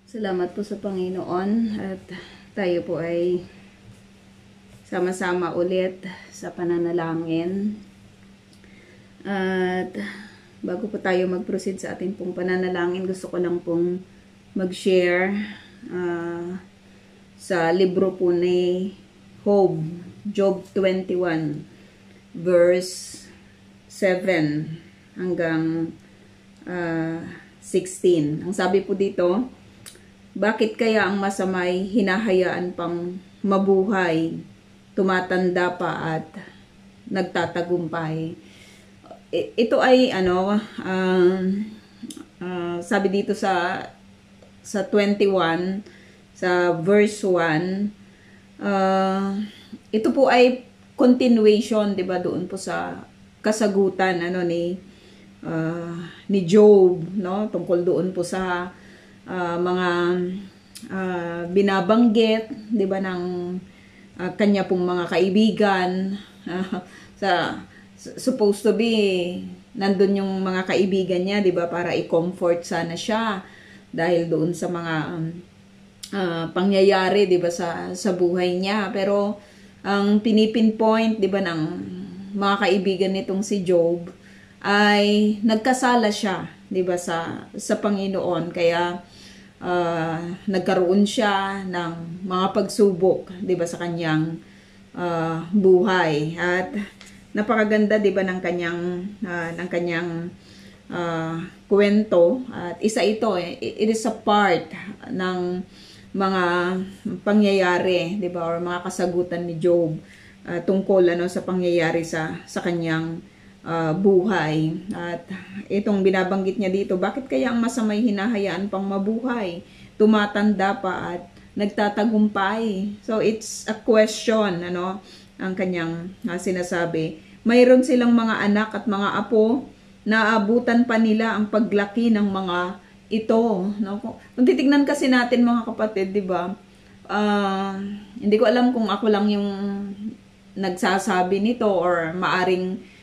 Salamat po sa Panginoon at tayo po ay sama-sama ulit sa pananalangin. At bago po tayo mag-proceed sa ating pong pananalangin, gusto ko lang pong mag-share sa libro po ni Job 21 verse 7 hanggang 16. Ang sabi po dito, bakit kaya ang masamay hinahayaan pang mabuhay, tumatanda pa at nagtatagumpay? Ito ay sabi dito sa 21 sa verse 1, ito po ay continuation, 'di ba, doon po sa kasagutan ni Job, no, tungkol doon po sa mga binabanggit, 'di ba, ng kanya pong mga kaibigan. Supposed to be nandun yung mga kaibigan niya, 'di ba, para i-comfort sana siya dahil doon sa mga pangyayari, 'di ba, sa buhay niya. Pero ang pinipinpoint, 'di ba, ng mga kaibigan nitong si Job ay nagkasala siya, 'di ba, sa Panginoon, kaya nagkaroon siya ng mga pagsubok, 'di ba, sa kanyang buhay. At napakaganda, 'di ba, ng kanyang kwento. At isa ito, it is a part ng mga pangyayari, 'di ba, or mga kasagutan ni Job tungkol sa pangyayari sa kanyang buhay. At itong binabanggit niya dito, bakit kaya ang masamay hinahayaan pang mabuhay, tumatanda pa at nagtatagumpay? So it's a question, ang kanyang sinasabi. Mayroon silang mga anak at mga apo, naabutan pa nila ang paglaki ng mga ito, no? Kung titignan kasi natin, mga kapatid, 'di ba? Hindi ko alam kung ako lang yung nagsasabi nito or maaring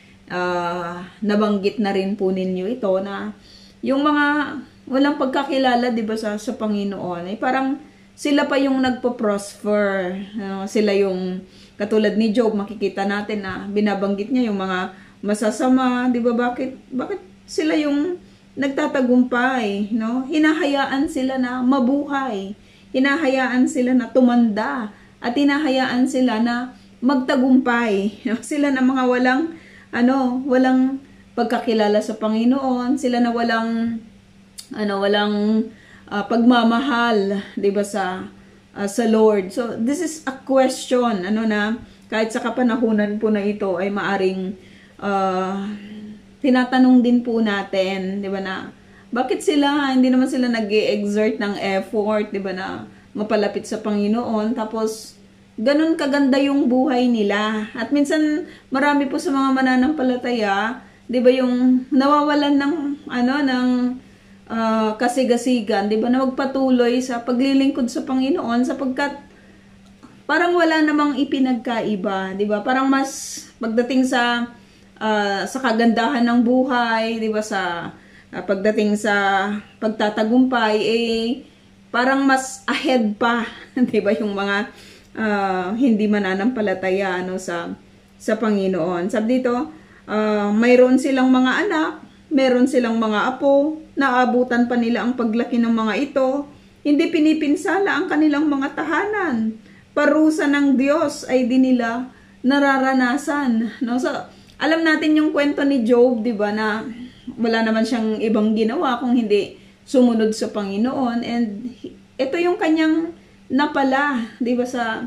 nabanggit na rin po ninyo ito, na yung mga walang pagkakilala, 'di ba, sa Panginoon, ay parang sila pa yung nagpo-prosper. Sila yung katulad ni Job, makikita natin na binabanggit niya yung mga masasama, 'di ba? Bakit sila yung nagtatagumpay, no? Hinahayaan sila na mabuhay. Hinahayaan sila na tumanda at hinahayaan sila na magtagumpay. Sila na mga walang pagkakilala sa Panginoon, sila na walang pagmamahal, 'di ba, sa Lord. So this is a question, na kahit sa kapanahunan po na ito ay maaring tinatanong din po natin, 'di ba, na bakit hindi naman sila nag-e-exert ng effort, 'di ba, na mapalapit sa Panginoon, tapos ganun kaganda yung buhay nila. At minsan marami po sa mga mananampalataya, 'di ba, yung nawawalan ng kasigasigan, 'di ba, na magpatuloy sa paglilingkod sa Panginoon sapagkat parang wala namang ipinagkaiba, 'di ba? Parang mas pagdating sa kagandahan ng buhay, 'di ba, sa pagdating sa pagtatagumpay, parang mas ahead pa, 'di ba, yung mga hindi mananampalataya sa Panginoon. Sabi dito, mayroon silang mga anak, meron silang mga apo, naabutan pa nila ang paglaki ng mga ito, hindi pinipinsala ang kanilang mga tahanan, parusa ng Diyos ay di nila nararanasan, no? So alam natin yung kwento ni Job, 'di ba, na wala naman siyang ibang ginawa kung hindi sumunod sa Panginoon, and ito yung kanyang napala, 'di ba, sa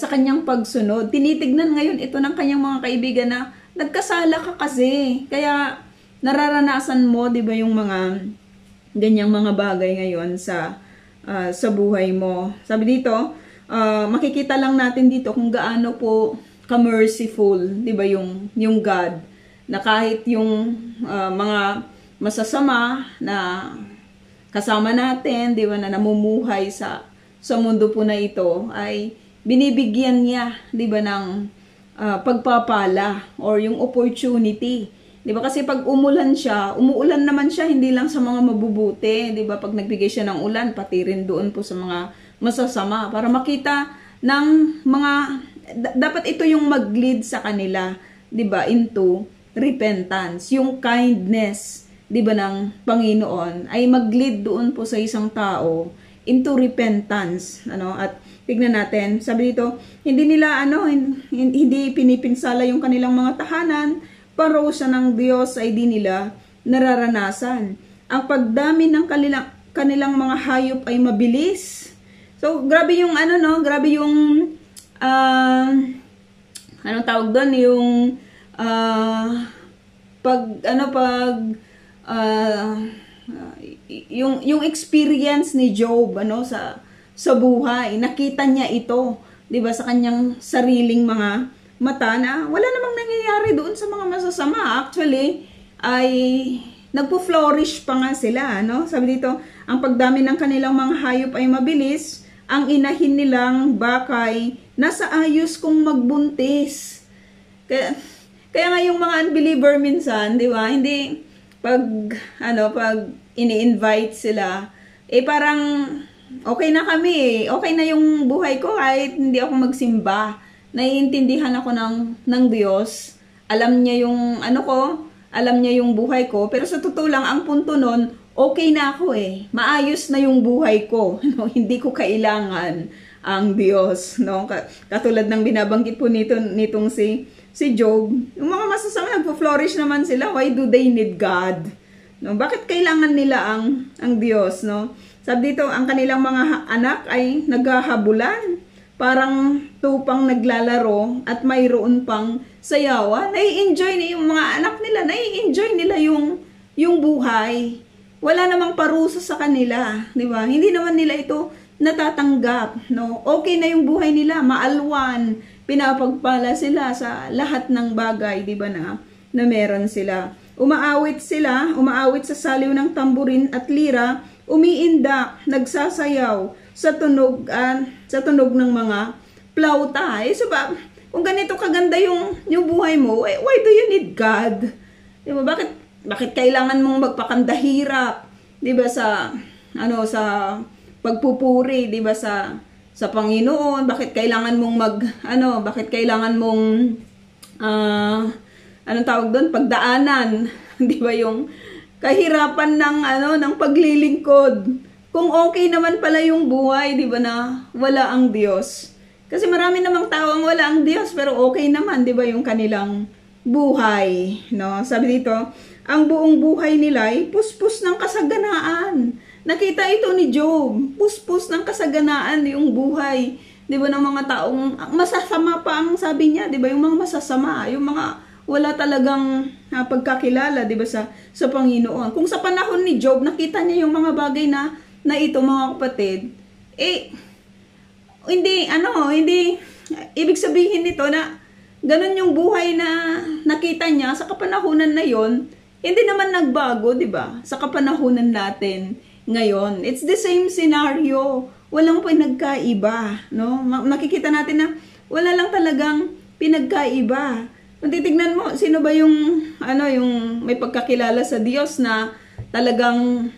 kanyang pagsunod. Tinitignan ngayon ito ng kanyang mga kaibigan na nagkasala ka kasi, kaya nararanasan mo, 'di ba, yung mga ganyang mga bagay ngayon sa buhay mo. Sabi dito, makikita lang natin dito kung gaano po ka-merciful, 'di ba, yung God, na kahit yung mga masasama na kasama natin, 'di ba, na namumuhay sa mundo po na ito, ay binibigyan niya, 'di ba, ng pagpapala or yung opportunity 'Di ba? Kasi pag umuulan naman siya hindi lang sa mga mabubuti, 'di ba? Pag nagbigay siya ng ulan, pati rin doon po sa mga masasama para makita ng mga dapat ito yung mag-lead sa kanila, 'di ba? Into repentance, yung kindness, 'di ba, ng Panginoon ay mag-lead doon po sa isang tao into repentance, at tignan natin, sabi dito, hindi nila hindi pinipinsala yung kanilang mga tahanan, parusa ng Diyos ay di nila nararanasan. Ang pagdami ng kanilang mga hayop ay mabilis. So, grabe yung grabe yung anong tawag doon, yung yung experience ni Job sa buhay, nakita niya ito, 'di ba, sa kanyang sariling mga mata na wala namang nangyayari doon sa mga masasama. Actually ay nagpo-flourish pa nga sila, Sabi dito, ang pagdami ng kanilang mga hayop ay mabilis, ang inahin nilang bakay nasa ayos kung magbuntis. Kaya nga yung mga unbeliever minsan, 'di ba, hindi pag ini-invite sila, parang okay na kami, okay na yung buhay ko kahit hindi ako magsimba. Naiintindihan ako ng Diyos. Alam niya yung alam niya yung buhay ko, pero sa totoo lang ang punto nun, okay na ako maayos na yung buhay ko. Hindi ko kailangan ang Diyos, Katulad ng binabanggit po nitong si Job, yung mga masasama nagpo-flourish naman sila, why do they need God? Bakit kailangan nila ang Diyos, Sabi dito, ang kanilang mga anak ay naghahabulan, parang tupang naglalaro at mayroon pang sayawa. Nai-enjoy na yung mga anak nila, nai-enjoy nila yung buhay. Wala namang parusa sa kanila, 'di ba? Hindi naman nila ito natatanggap, Okay na yung buhay nila, maalwan, pinapagpala sila sa lahat ng bagay, 'di ba, na meron sila. Umaawit sa saliw ng tamburin at lira, umiinda, nagsasayaw sa tunog ng mga plauta. So kung ganito kaganda yung buhay mo, why do you need God? Diba? Bakit kailangan mong magpakandahirap, 'di ba, sa pagpupuri, 'di ba, sa Panginoon? Bakit kailangan mong anong tawag doon? Pagdaanan, 'di ba, yung kahirapan ng paglilingkod. Kung okay naman pala yung buhay, 'di ba, na wala ang Diyos. Kasi marami namang tao ang wala ang Diyos, pero okay naman, 'di ba, yung kanilang buhay, Sabi dito, ang buong buhay nila ay puspos ng kasaganaan. Nakita ito ni Job, puspos ng kasaganaan yung buhay, 'di ba, ng mga taong masasama pa ang sabi niya, 'di ba, yung mga masasama, yung mga wala talagang pagkakilala, 'di ba, sa Panginoon. Kung sa panahon ni Job nakita niya yung mga bagay na ito, mga kapatid, hindi ibig sabihin nito na ganun yung buhay na nakita niya sa kapanahunan na yon, hindi naman nagbago, 'di ba, sa kapanahunan natin ngayon. It's the same scenario. Walang pinagkaiba, Nakikita natin na wala lang talagang pinagkaiba. Kung titignan mo, sino ba yung may pagkakilala sa Diyos na talagang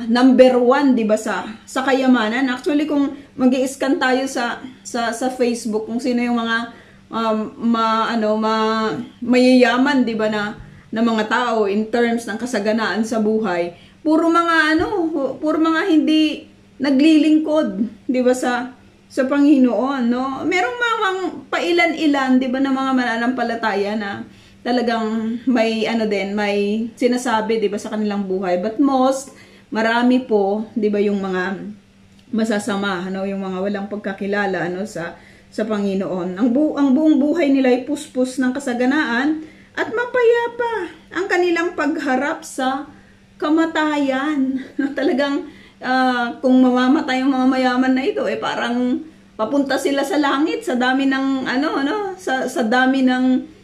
number one, 'di ba, sa kayamanan. Actually, kung mag-i-scan tayo sa Facebook kung sino yung mga mayayaman, 'di ba, na mga tao in terms ng kasaganaan sa buhay, puro mga hindi naglilingkod, 'di ba, sa Panginoon, Merong mga pailan-ilan, 'di ba, na mga mananampalataya na talagang may may sinasabi, 'di ba, sa kanilang buhay. But marami po, 'di ba, yung mga masasama, yung mga walang pagkakilala sa Panginoon. Ang buong buhay nila ay puspos ng kasaganaan at mapayapa ang kanilang pagharap sa kamatayan. Talagang kung mamamatay yung mga mayaman na ito, parang papunta sila sa langit sa dami ng sa dami ng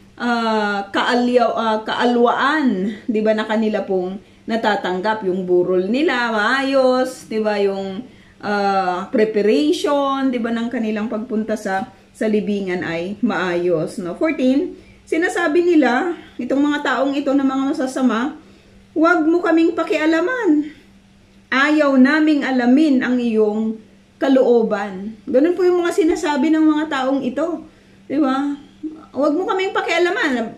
kaalwaan, 'di ba, na kanila pong natatanggap. Yung burol nila maayos, 'di ba, yung preparation, 'di ba, ng kanilang pagpunta sa libingan ay maayos, 14, sinasabi nila, itong mga taong ito na mga masasama, huwag mo kaming pakialaman. Ayaw naming alamin ang iyong kalooban. Ganun po yung mga sinasabi ng mga taong ito. Di ba? Huwag mo kaming pakialaman.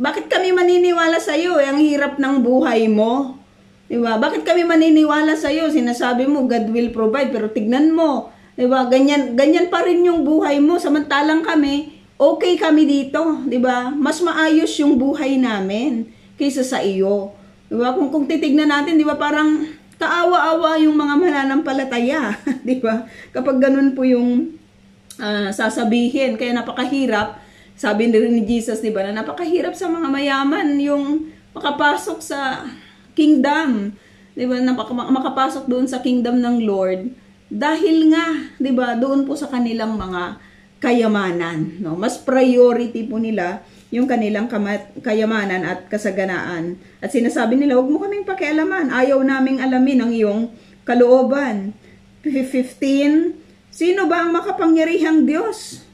Bakit kami maniniwala sa iyo? Ang hirap ng buhay mo. Diba? Bakit kami maniniwala sa iyo? Sinasabi mo, God will provide. Pero tignan mo. Diba? Ganyan pa rin yung buhay mo. Samantalang kami, okay kami dito. Diba? Mas maayos yung buhay namin kaysa sa iyo. Diba? Kung titignan natin, diba, parang kaawa-awa yung mga mananampalataya. Diba? Kapag ganun po yung sasabihin. Kaya napakahirap. Sabi rin ni Jesus, diba, na napakahirap sa mga mayaman yung makapasok sa kingdom. Diba, makapasok doon sa kingdom ng Lord. Dahil nga, diba, doon po sa kanilang mga kayamanan. No? Mas priority po nila yung kanilang kayamanan at kasaganaan. At sinasabi nila, huwag mo kaming pakialaman. Ayaw naming alamin ang iyong kalooban. 15, sino ba ang makapangyarihang Diyos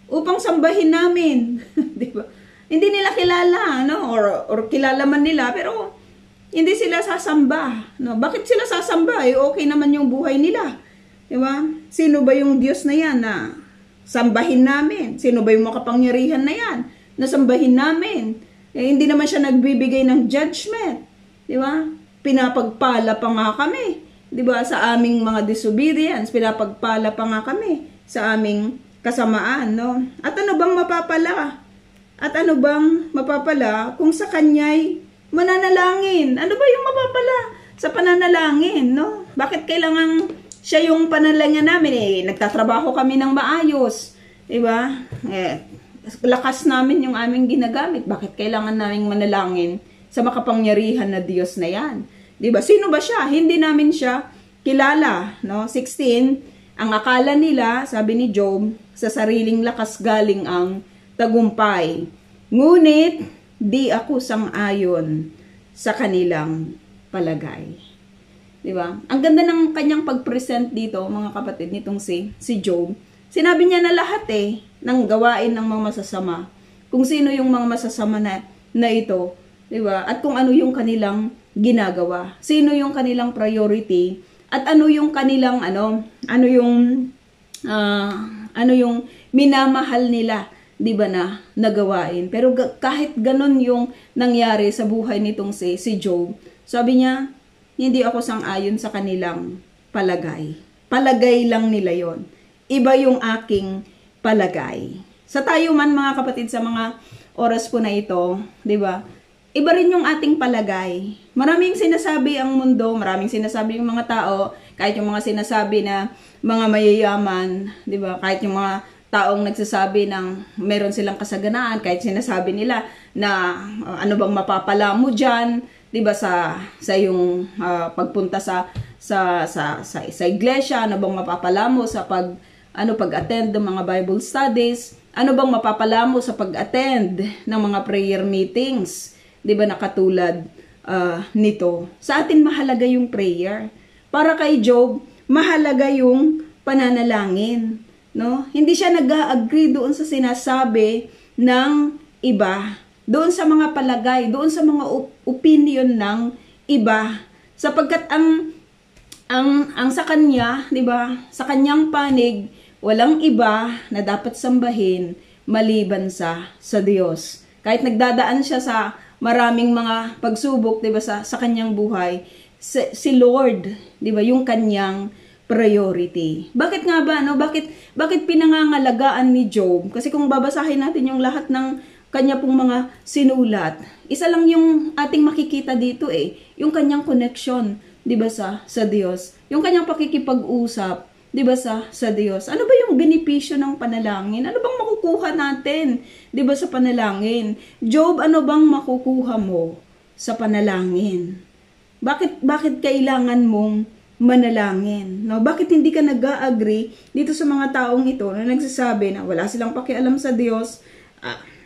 upang sambahin namin? Diba? Hindi nila kilala, no? Or kilala man nila, pero hindi sila sasamba. No? Bakit sila sasamba? Okay naman yung buhay nila. Diba? Sino ba yung Diyos na yan na sambahin namin? Sino ba yung makapangyarihan na yan na sambahin namin? Hindi naman siya nagbibigay ng judgment. Diba? Pinapagpala pa nga kami. Diba? Sa aming mga disobedience, pinapagpala pa nga kami sa aming kasamaan, no? At ano bang mapapala? At ano bang mapapala kung sa kanya'y mananalangin? Ano ba yung mapapala sa pananalangin, no? Bakit kailangan siya yung panalangin namin? Nagtatrabaho kami ng maayos, diba? Lakas namin yung aming ginagamit. Bakit kailangan naming manalangin sa makapangyarihan na Diyos na yan? Diba? Sino ba siya? Hindi namin siya kilala, no? 16, ang akala nila, sabi ni Job, sa sariling lakas galing ang tagumpay. Ngunit, di ako sang-ayon sa kanilang palagay. Diba? Ang ganda ng kanyang pag-present dito, mga kapatid, nitong si Job. Sinabi niya na lahat ng gawain ng mga masasama. Kung sino yung mga masasama na ito. Diba? At kung ano yung kanilang ginagawa. Sino yung kanilang priority. At ano yung kanilang ano yung minamahal nila, 'di ba, na nagawain. Pero kahit ganun yung nangyari sa buhay nitong si Job, sabi niya, hindi ako sang-ayon sa kanilang palagay. Palagay lang nila 'yon. Iba yung aking palagay. Sa tayo man, mga kapatid, sa mga oras po na ito, 'di ba? Iba rin yung ating palagay. Maraming sinasabi ang mundo, maraming sinasabi yung mga tao, kahit yung mga sinasabi na mga mayayaman, di ba? Kahit yung mga taong nagsasabi ng meron silang kasaganaan, kahit sinasabi nila na ano bang mapapala mo diyan, di ba, sa yung pagpunta sa iglesia, ano bang mapapala mo sa pag-attend ng mga Bible studies, ano bang mapapala mo sa pag-attend ng mga prayer meetings. Diba, nakatulad nito. Sa atin mahalaga yung prayer. Para kay Job, mahalaga yung pananalangin. No? Hindi siya nag-agree doon sa sinasabi ng iba. Doon sa mga palagay, doon sa mga opinion ng iba. Sapagkat ang sa kanya, diba, sa kanyang panig, walang iba na dapat sambahin maliban sa Diyos. Kahit nagdadaan siya sa maraming mga pagsubok, 'di ba, sa kanyang buhay, si Lord, 'di ba, yung kanyang priority. Bakit nga ba, no? Bakit pinangangalagaan ni Job? Kasi kung babasahin natin yung lahat ng kanya pong mga sinulat, isa lang yung ating makikita dito yung kanyang connection, 'di ba, sa Diyos. Yung kanyang pakikipag-usap, 'di ba, sa Diyos. Ano ba yung benepisyo ng panalangin? Ano bang makukuha natin, 'di ba, sa panalangin? Job, ano bang makukuha mo sa panalangin? Bakit kailangan mong manalangin? No, bakit hindi ka nag-agree dito sa mga taong ito na nagsasabi na wala silang pakialam sa Diyos,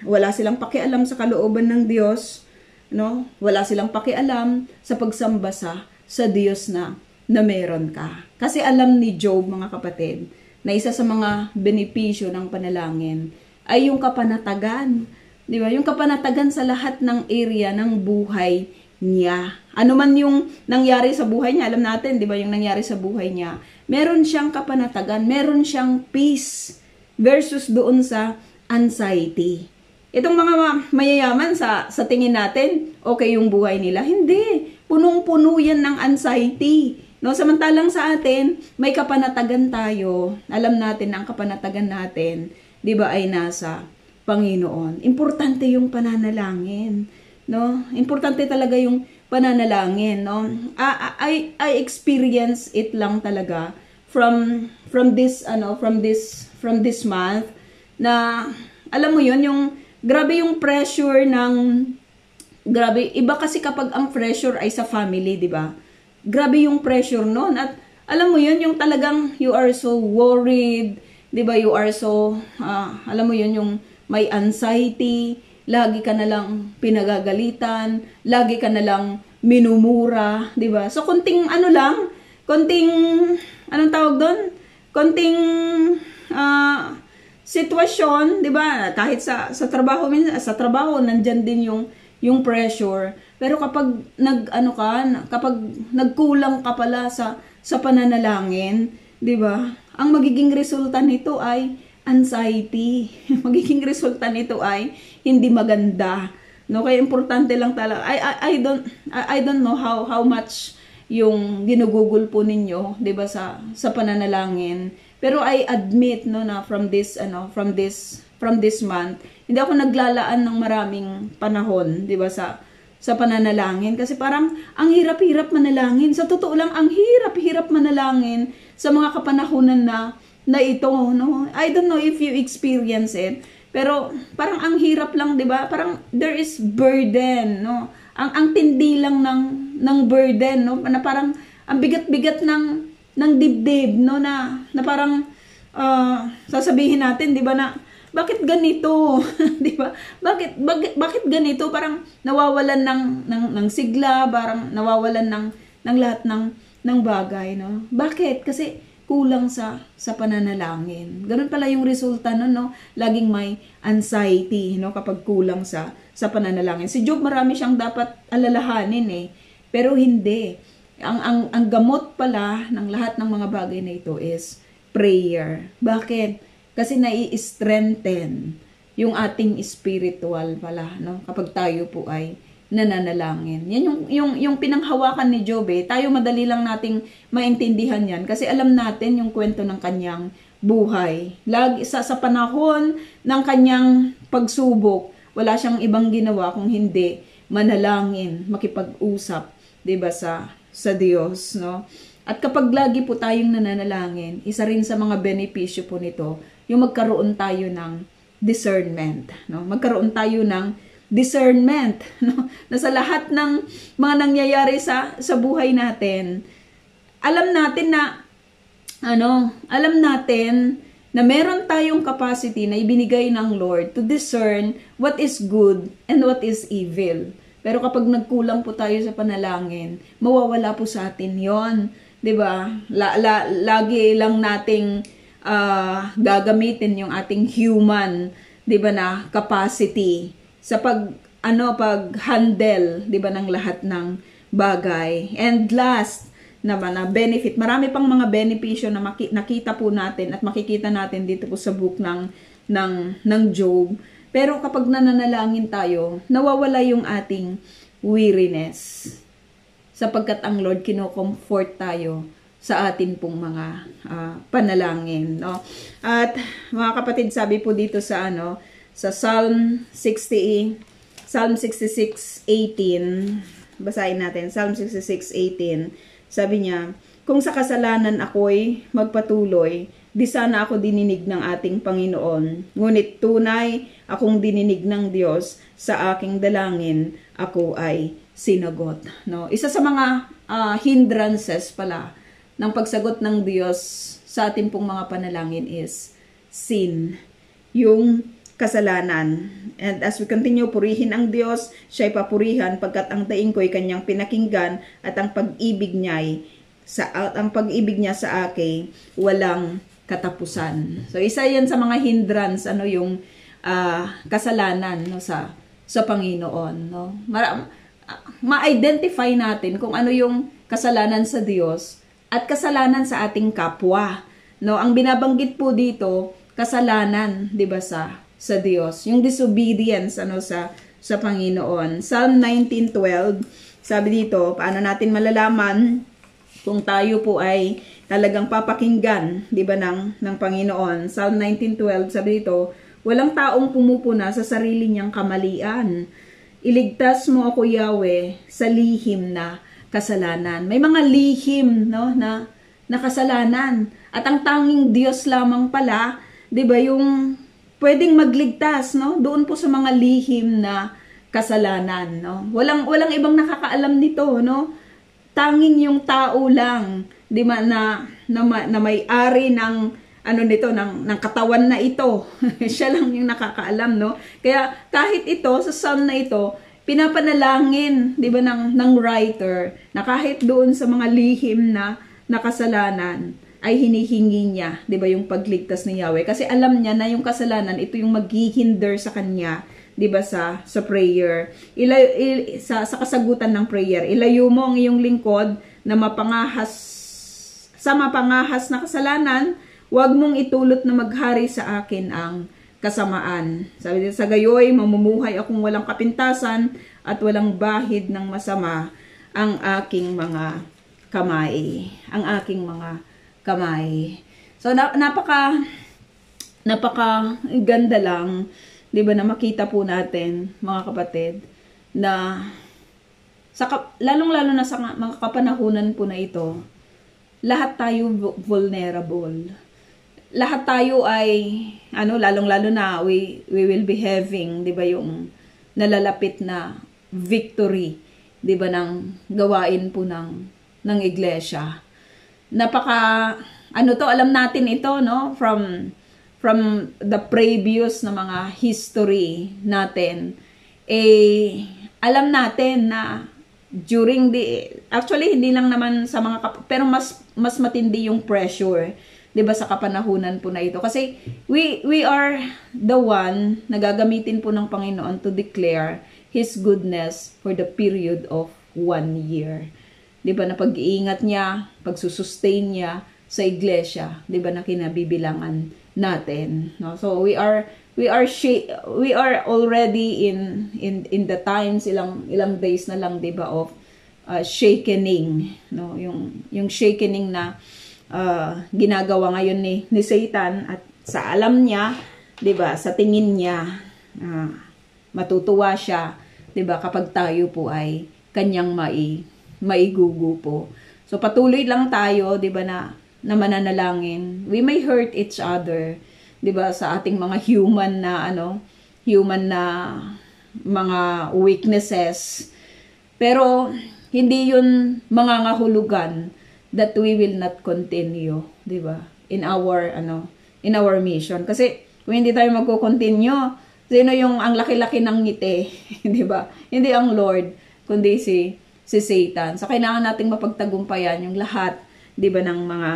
wala silang pakialam sa kalooban ng Diyos, no? Wala silang pakialam sa pagsamba sa Diyos na meron ka. Kasi alam ni Job, mga kapatid, na isa sa mga benepisyo ng panalangin ay yung kapanatagan Di ba? Yung kapanatagan sa lahat ng area ng buhay niya. Ano man yung nangyari sa buhay niya, alam natin, di ba, yung nangyari sa buhay niya. Meron siyang kapanatagan, meron siyang peace versus doon sa anxiety. Itong mga mayayaman sa tingin natin, okay yung buhay nila. Hindi. Punong-puno yan ng anxiety. No, samantalang sa atin, may kapanatagan tayo. Alam natin na ang kapanatagan natin, di ba, ay nasa Panginoon. Importante yung pananalangin, no? Importante talaga yung pananalangin, no? I experience it lang talaga from this month na alam mo yun, yung grabe yung pressure ng grabe, iba kasi kapag ang pressure ay sa family, di ba? Grabe yung pressure noon at alam mo yun, yung talagang you are so worried, di ba? You are so alam mo yun, yung may anxiety, lagi ka na lang pinagagalitan, lagi ka na lang minumura, di ba? So, konting anong tawag doon? Konting sitwasyon, di ba? Kahit sa trabaho, sa trabaho, nandyan din yung pressure. Pero kapag kapag nagkulang ka pala sa pananalangin, di ba? Ang magiging resulta nito ay anxiety. Magiging resulta nito ay hindi maganda. No, kaya importante lang talaga. I don't know how much yung ginugugol po ninyo, 'di ba, sa pananalangin. Pero I admit no na from this month, hindi ako naglalaan ng maraming panahon, 'di ba, sa pananalangin kasi parang ang hirap-hirap manalangin. Sa totoo lang, ang hirap-hirap manalangin sa mga kapanahunan na ito, no? I don't know if you experience it, pero parang ang hirap lang, 'di ba? Parang there is burden, no? Ang tindi lang ng burden, no? Na parang ang bigat-bigat ng dibdib, no, na parang sasabihin natin, 'di ba, na bakit ganito? 'Di ba? Bakit ganito? Parang nawawalan ng sigla, parang nawawalan ng lahat ng bagay, no? Bakit? Kasi kulang sa pananalangin. Ganun pala yung resulta nun, no? Laging may anxiety, no? Kapag kulang sa pananalangin. Si Job, marami siyang dapat alalahanin, eh. Pero hindi. Ang gamot pala ng lahat ng mga bagay na ito is prayer. Bakit? Kasi nai-strengthen yung ating spiritual pala, no? Kapag tayo po ay nananalangin. Yan yung pinanghawakan ni Job, eh. Tayo madali lang nating maintindihan yan kasi alam natin yung kwento ng kanyang buhay. Lagi sa panahon ng kanyang pagsubok, wala siyang ibang ginawa kung hindi manalangin, makipag-usap, 'di ba, sa Diyos, no? At kapag lagi po tayong nananalangin, isa rin sa mga benepisyo po nito, yung magkaroon tayo ng discernment, no? Magkaroon tayo ng discernment, no? Na sa lahat ng mga nangyayari sa buhay natin, alam natin na meron tayong capacity na ibinigay ng Lord to discern what is good and what is evil. Pero kapag nagkulang po tayo sa panalangin, mawawala po sa atin 'yon, 'di ba? Lagi lang nating gagamitin yung ating human, 'di ba, na capacity sa pag-handle, 'di ba, ng lahat ng bagay. And last naman na benefit, marami pang mga benepisyo na nakita po natin at makikita natin dito po sa book ng Job. Pero kapag nananalangin tayo, nawawala yung ating weariness. Sapagkat ang Lord kino-comfort tayo sa atin pong mga panalangin, no? At mga kapatid, sabi po dito sa sa Psalm 66:18, basahin natin, Psalm 66:18, sabi niya, kung sa kasalanan ako'y magpatuloy, di sana ako dininig ng ating Panginoon, ngunit tunay akong dininig ng Diyos sa aking dalangin, ako ay sinagot. No? Isa sa mga hindrances pala ng pagsagot ng Diyos sa ating pong mga panalangin is sin, yung kasalanan. And as we continue, purihin ang Diyos, siya'y papurihan pagkat ang daing ko'y kanyang pinakinggan at ang pag-ibig niya sa akin walang katapusan. So isa yan sa mga hindrance, yung kasalanan, no, sa Panginoon, no. Ma-identify natin kung ano yung kasalanan sa Diyos at kasalanan sa ating kapwa, no. Ang binabanggit po dito, kasalanan, 'di ba, sa Diyos, yung disobedience ano sa Panginoon. Psalm 19:12, sabi dito, paano natin malalaman kung tayo po ay talagang papakinggan, 'di ba, ng Panginoon? Psalm 19:12, sabi dito, walang taong pumupuna sa sarili niyang kamalian. Iligtas mo ako, Yahweh, sa lihim na kasalanan. May mga lihim, no, na kasalanan. At ang tanging Diyos lamang pala, 'di ba, yung pwedeng magligtas, no, doon po sa mga lihim na kasalanan, no. Walang ibang nakakaalam nito, no. Tanging yung tao lang, 'di ba, na may-ari ng ano nito, ng katawan na ito. Siya lang yung nakakaalam, no. Kaya kahit ito sa psalm na ito, pinapanalangin, 'di ba, ng writer na kahit doon sa mga lihim na kasalanan ay hinihingi niya, 'di ba, yung pagligtas ni Yahweh, kasi alam niya na yung kasalanan ito yung maghihinder sa kanya, 'di ba, sa prayer. Sa kasagutan ng prayer, ilayo mo ang iyong lingkod na mapangahas na kasalanan, huwag mong itulot na maghari sa akin ang kasamaan. Sabi dito, sa gayoy, mamumuhay akong walang kapintasan at walang bahid ng masama ang aking mga kamay. Ang aking mga kamay. So, napaka ganda lang, 'di ba, na makita po natin, mga kapatid, na lalong-lalo na sa mga kapanahunan po na ito, lahat tayo vulnerable. Lahat tayo ay, lalong-lalo na, we will be having, 'di ba, yung nalalapit na victory, 'di ba, ng gawain po ng iglesia. Alam natin ito, no, from the previous na mga history natin. Alam natin na during actually hindi lang naman sa mga pero mas matindi yung pressure, 'di ba, sa kapanahunan po na ito, kasi we are the one na gagamitin po ng Panginoon to declare His goodness for the period of 1 year, 'di ba, na pag-iingat niya, pagsusustain niya sa iglesia, 'di ba, na kinabibilangan natin, no. So we are already in the times, ilang days na lang, 'di ba, of shakening, no, yung shakening na ginagawa ngayon ni Satan, at sa alam niya, 'di ba, sa tingin niya, matutuwa siya, 'di ba, kapag tayo po ay kanyang maigugupo. So patuloy lang tayo, 'di ba, na mananalangin. We may hurt each other, 'di ba, sa ating mga human na mga weaknesses. Pero hindi 'yun mangangahulugan that we will not continue, 'di ba, in our mission. Kasi kung hindi tayo magko-continue, sino yung ang laki-laki ng ngiti, 'di ba? Hindi ang Lord, kundi si Satan. So kailangan nating mapagtagumpayan yung lahat, 'di ba, ng mga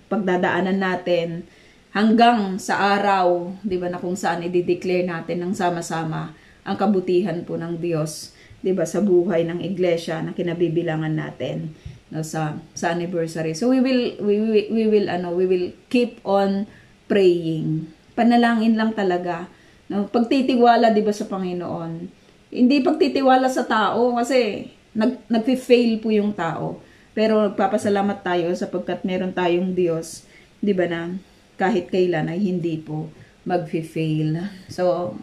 pagdadaanan natin hanggang sa araw, 'di ba, na kung saan i-declare natin ng sama-sama ang kabutihan po ng Diyos, 'di ba, sa buhay ng iglesia na kinabibilangan natin, no, sa anniversary. So we will keep on praying. Panalangin lang talaga, no, pagtitiwala, 'di ba, sa Panginoon. Hindi pagtitiwala sa tao, kasi nagfi-fail po yung tao. Pero nagpapasalamat tayo sapagkat meron tayong Diyos, 'di ba, na kahit kailan ay hindi po magfi-fail. So